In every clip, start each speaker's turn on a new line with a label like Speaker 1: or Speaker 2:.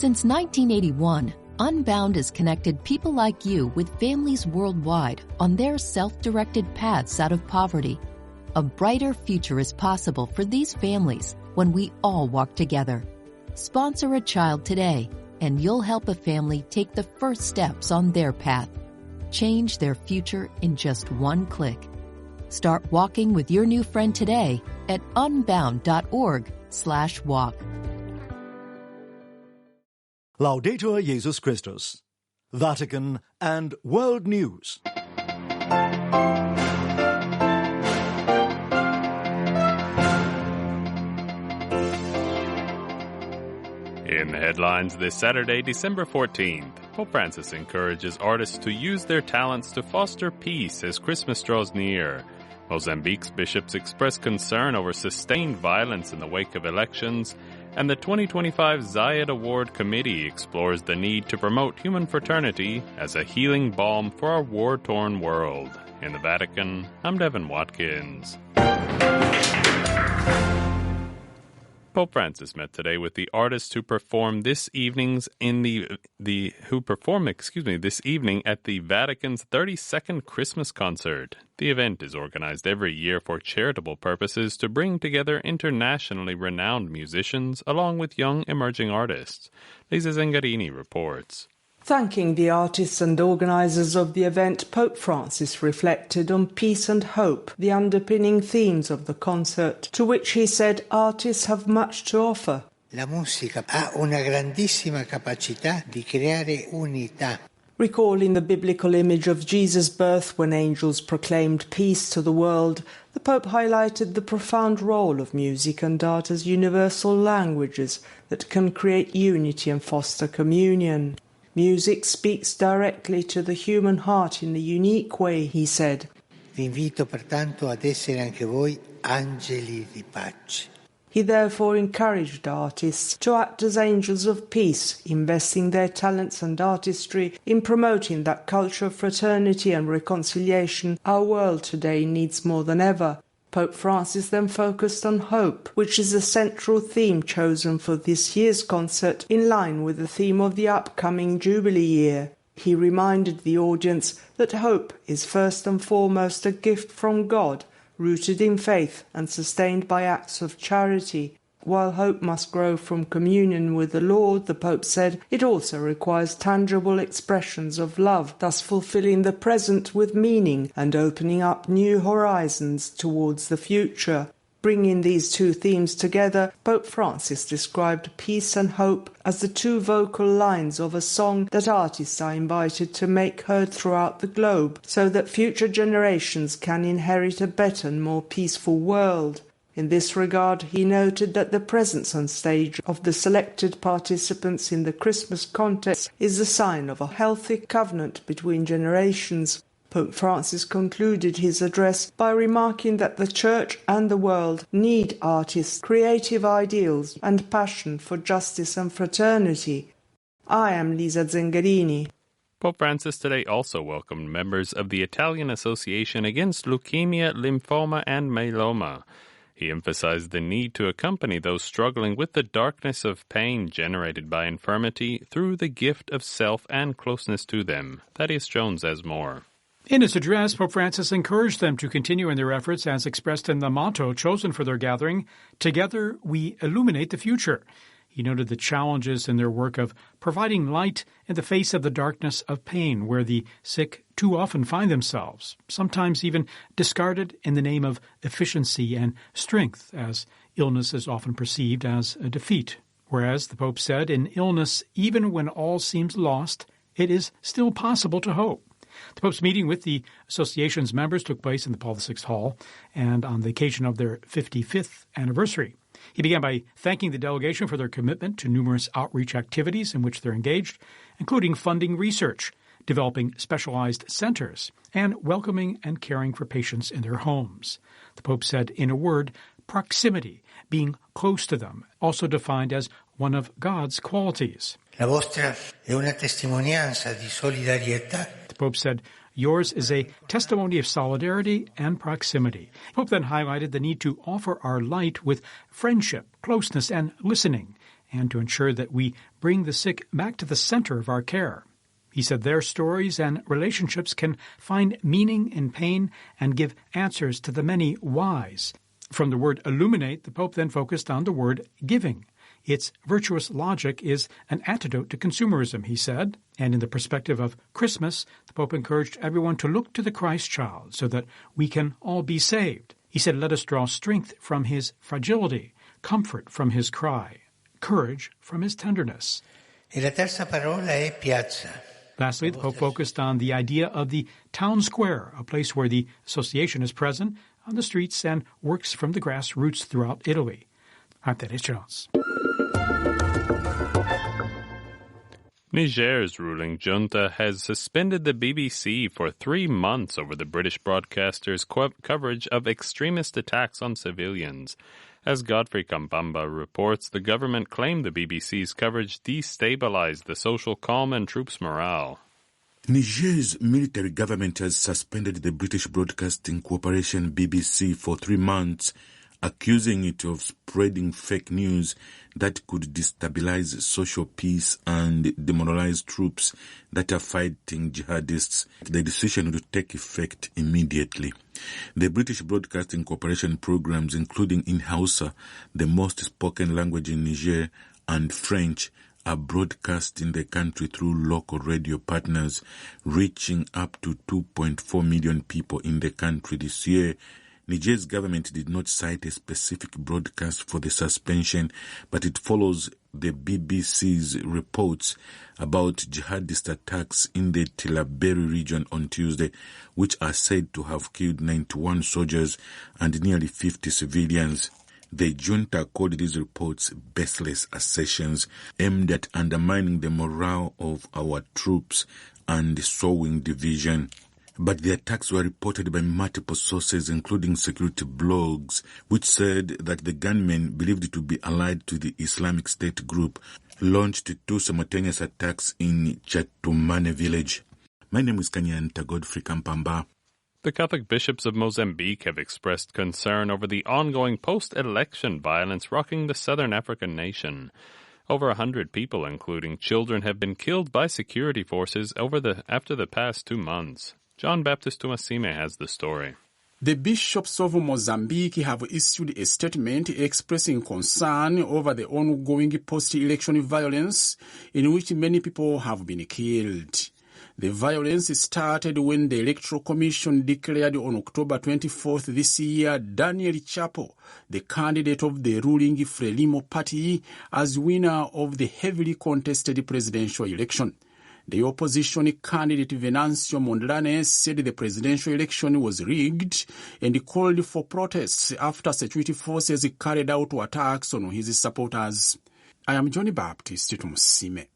Speaker 1: Since 1981, Unbound has connected people like you with families worldwide on their self-directed paths out of poverty. A brighter future is possible for these families when we all walk together. Sponsor a child today, and you'll help a family take the first steps on their path. Change their future in just one click. Start walking with your new friend today at unbound.org/walk.
Speaker 2: Laudetur Jesus Christus. Vatican and World News.
Speaker 3: In the headlines this Saturday, December 14th, Pope Francis encourages artists to use their talents to foster peace as Christmas draws near. Mozambique's bishops express concern over sustained violence in the wake of elections, and the 2025 Zayed Award Committee explores the need to promote human fraternity as a healing balm for our war-torn world. In the Vatican, I'm Devin Watkins. Pope Francis met today with the artists who perform this evening at the Vatican's 32nd Christmas concert. The event is organized every year for charitable purposes to bring together internationally renowned musicians along with young emerging artists. Lisa Zengarini reports.
Speaker 4: Thanking the artists and organisers of the event, Pope Francis reflected on peace and hope, the underpinning themes of the concert, to which he said artists have much to offer.
Speaker 5: La musica ha una grandissima capacità di creare unità.
Speaker 4: Recalling the biblical image of Jesus' birth when angels proclaimed peace to the world, the Pope highlighted the profound role of music and art as universal languages that can create unity and foster communion. Music speaks directly to the human heart in a unique way, he said.
Speaker 5: Vi invito pertanto ad essere anche voi angeli di pace.
Speaker 4: He therefore encouraged artists to act as angels of peace, investing their talents and artistry in promoting that culture of fraternity and reconciliation our world today needs more than ever. Pope Francis then focused on hope, which is a central theme chosen for this year's concert in line with the theme of the upcoming Jubilee year. He reminded the audience that hope is first and foremost a gift from God, rooted in faith and sustained by acts of charity. While hope must grow from communion with the Lord, the Pope said, it also requires tangible expressions of love, thus fulfilling the present with meaning and opening up new horizons towards the future. Bringing these two themes together, Pope Francis described peace and hope as the two vocal lines of a song that artists are invited to make heard throughout the globe, so that future generations can inherit a better and more peaceful world. In this regard, he noted that the presence on stage of the selected participants in the Christmas contest is a sign of a healthy covenant between generations. Pope Francis concluded his address by remarking that the Church and the world need artists, creative ideals, and passion for justice and fraternity. I am Lisa Zengarini.
Speaker 3: Pope Francis today also welcomed members of the Italian Association Against Leukemia, Lymphoma, and Myeloma. He emphasized the need to accompany those struggling with the darkness of pain generated by infirmity through the gift of self and closeness to them. Thaddeus Jones has more.
Speaker 6: In his address, Pope Francis encouraged them to continue in their efforts as expressed in the motto chosen for their gathering, Together we illuminate the future. He noted the challenges in their work of providing light in the face of the darkness of pain, where the sick too often find themselves, sometimes even discarded in the name of efficiency and strength, as illness is often perceived as a defeat. Whereas, the Pope said, in illness, even when all seems lost, it is still possible to hope. The Pope's meeting with the association's members took place in the Paul VI Hall, and on the occasion of their 55th anniversary. He began by thanking the delegation for their commitment to numerous outreach activities in which they're engaged, including funding research, developing specialized centers, and welcoming and caring for patients in their homes. The Pope said, in a word, proximity, being close to them, also defined as one of God's qualities.
Speaker 5: La vostra è una testimonianza di solidarietà.
Speaker 6: The Pope said, yours is a testimony of solidarity and proximity. The Pope then highlighted the need to offer our light with friendship, closeness, and listening, and to ensure that we bring the sick back to the center of our care. He said their stories and relationships can find meaning in pain and give answers to the many whys. From the word illuminate, the Pope then focused on the word giving. Its virtuous logic is an antidote to consumerism, he said. And in the perspective of Christmas, the Pope encouraged everyone to look to the Christ child so that we can all be saved. He said, let us draw strength from his fragility, comfort from his cry, courage from his tenderness.
Speaker 5: E la terza parola è piazza.
Speaker 6: Lastly, the Pope focused on the idea of the town square, a place where the association is present on the streets and works from the grassroots throughout Italy. I'm Dennis Jones.
Speaker 3: Niger's ruling junta has suspended the BBC for 3 months over the British broadcaster's coverage of extremist attacks on civilians. As Godfrey Kampamba reports, the government claimed the BBC's coverage destabilized the social calm and troops' morale.
Speaker 7: Niger's military government has suspended the British Broadcasting Corporation BBC for 3 months, accusing it of spreading fake news that could destabilize social peace and demoralize troops that are fighting jihadists. The decision would take effect immediately. The British Broadcasting Corporation programs, including in Hausa, the most spoken language in Niger, and French, are broadcast in the country through local radio partners, reaching up to 2.4 million people in the country this year. Niger's government did not cite a specific broadcast for the suspension, but it follows the BBC's reports about jihadist attacks in the Tillaberi region on Tuesday, which are said to have killed 91 soldiers and nearly 50 civilians. The junta called these reports baseless assertions aimed at undermining the morale of our troops and sowing division. But the attacks were reported by multiple sources, including security blogs, which said that the gunmen, believed to be allied to the Islamic State group, launched 2 simultaneous attacks in Chatumane village. My name is Kanyanta Godfrey Kampamba.
Speaker 3: The Catholic bishops of Mozambique have expressed concern over the ongoing post-election violence rocking the southern African nation. Over 100 people, including children, have been killed by security forces after the past 2 months. John Baptist Tumasime has the story.
Speaker 8: The bishops of Mozambique have issued a statement expressing concern over the ongoing post-election violence in which many people have been killed. The violence started when the Electoral Commission declared on October 24th this year Daniel Chapo, the candidate of the ruling Frelimo party, as winner of the heavily contested presidential election. The opposition candidate Venancio Mondlane said the presidential election was rigged and called for protests after security forces carried out attacks on his supporters. I am Johnny Baptist Tumusime.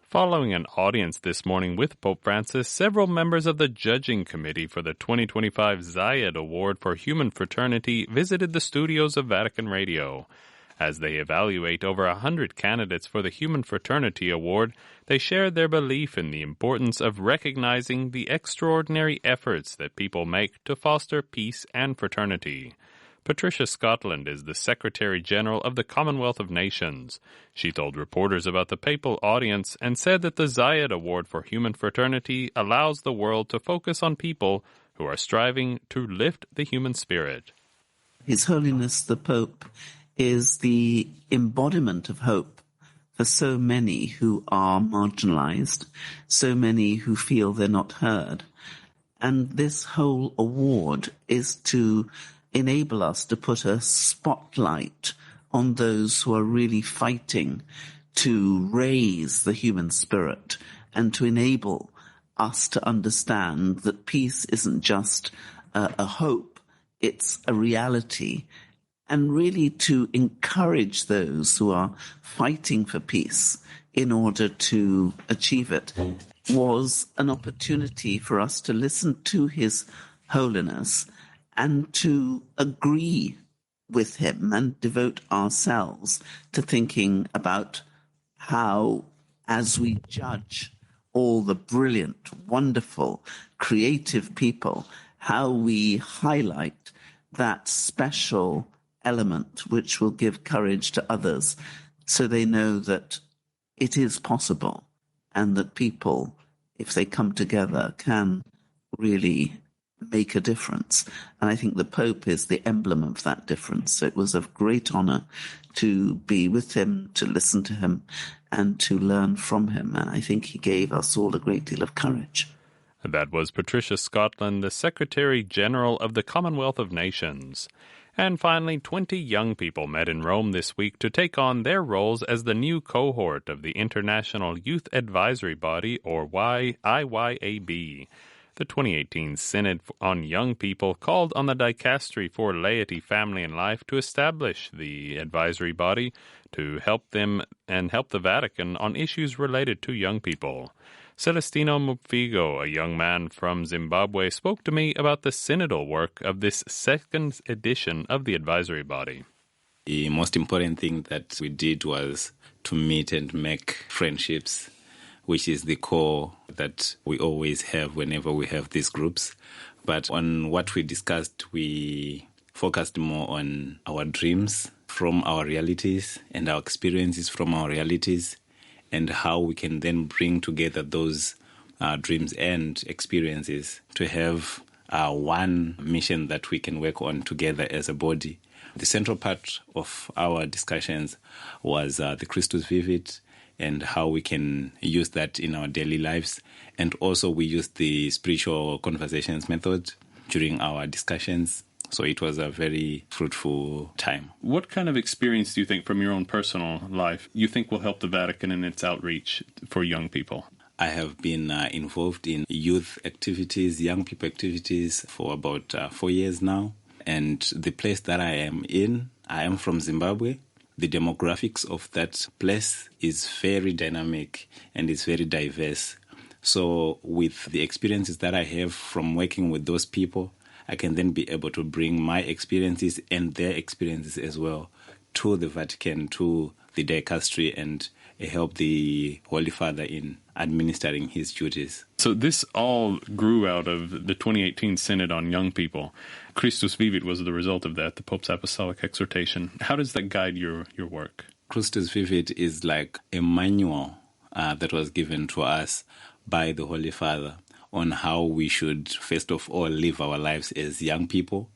Speaker 3: Following an audience this morning with Pope Francis, several members of the judging committee for the 2025 Zayed Award for Human Fraternity visited the studios of Vatican Radio. As they evaluate over 100 candidates for the Human Fraternity Award, they shared their belief in the importance of recognizing the extraordinary efforts that people make to foster peace and fraternity. Patricia Scotland is the Secretary-General of the Commonwealth of Nations. She told reporters about the papal audience and said that the Zayed Award for Human Fraternity allows the world to focus on people who are striving to lift the human spirit.
Speaker 9: His Holiness the Pope is the embodiment of hope for so many who are marginalized, so many who feel they're not heard. And this whole award is to enable us to put a spotlight on those who are really fighting to raise the human spirit and to enable us to understand that peace isn't just a hope, it's a reality, and really to encourage those who are fighting for peace in order to achieve it was an opportunity for us to listen to His Holiness and to agree with him and devote ourselves to thinking about how, as we judge all the brilliant, wonderful, creative people how we highlight that special element which will give courage to others so they know that it is possible and that people, if they come together, can really make a difference. And I think the Pope is the emblem of that difference. So it was a great honor to be with him, to listen to him, and to learn from him. And I think he gave us all a great deal of courage.
Speaker 3: That was Patricia Scotland, the Secretary General of the Commonwealth of Nations. And finally, 20 young people met in Rome this week to take on their roles as the new cohort of the International Youth Advisory Body, or IYAB. The 2018 Synod on Young People called on the Dicastery for Laity, Family and Life to establish the advisory body to help them and help the Vatican on issues related to young people. Celestino Mupfigo, a young man from Zimbabwe, spoke to me about the synodal work of this second edition of the advisory body.
Speaker 10: The most important thing that we did was to meet and make friendships, which is the core that we always have whenever we have these groups. But on what we discussed, we focused more on our dreams from our realities and our experiences from our realities, and how we can then bring together those dreams and experiences to have one mission that we can work on together as a body. The central part of our discussions was the Christus Vivit, and how we can use that in our daily lives. And also we used the spiritual conversations method during our discussions. So it was a very fruitful time.
Speaker 3: What kind of experience do you think from your own personal life you think will help the Vatican in its outreach for young people?
Speaker 10: I have been involved in youth activities, young people activities for about 4 years now. And the place that I am from Zimbabwe. The demographics of that place is very dynamic and is very diverse. So with the experiences that I have from working with those people, I can then be able to bring my experiences and their experiences as well to the Vatican, to the dicastery, and help the Holy Father in administering his duties.
Speaker 3: So this all grew out of the 2018 Synod on Young People. Christus Vivit was the result of that, the Pope's Apostolic Exhortation. How does that guide your work?
Speaker 10: Christus Vivit is like a manual that was given to us by the Holy Father on how we should, first of all, live our lives as young people,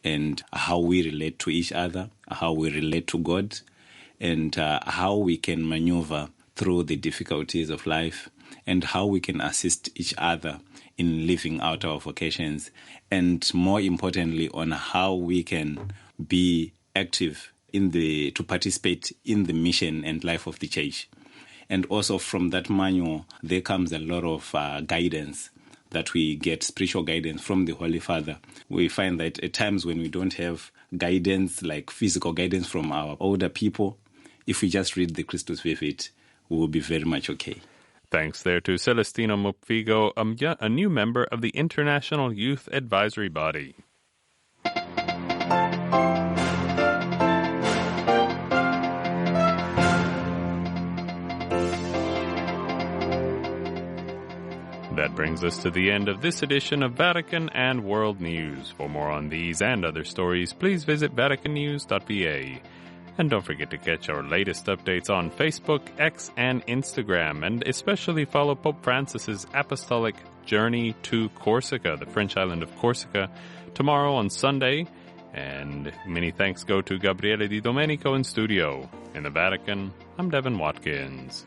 Speaker 10: and how we relate to each other, how we relate to God, and how we can maneuver through the difficulties of life, and how we can assist each other in living out our vocations, and more importantly, on how we can be active to participate in the mission and life of the church. And also from that manual, there comes a lot of guidance that we get, spiritual guidance from the Holy Father. We find that at times when we don't have guidance, like physical guidance from our older people, if we just read the Christus Vivit, we will be very much okay.
Speaker 3: Thanks there to Celestino Mupfigo, a new member of the International Youth Advisory Body. That brings us to the end of this edition of Vatican and World News. For more on these and other stories, please visit vaticannews.va. And don't forget to catch our latest updates on Facebook, X, and Instagram, and especially follow Pope Francis's apostolic journey to Corsica, the French island of Corsica, tomorrow on Sunday. And many thanks go to Gabriele Di Domenico in studio. In the Vatican, I'm Devin Watkins.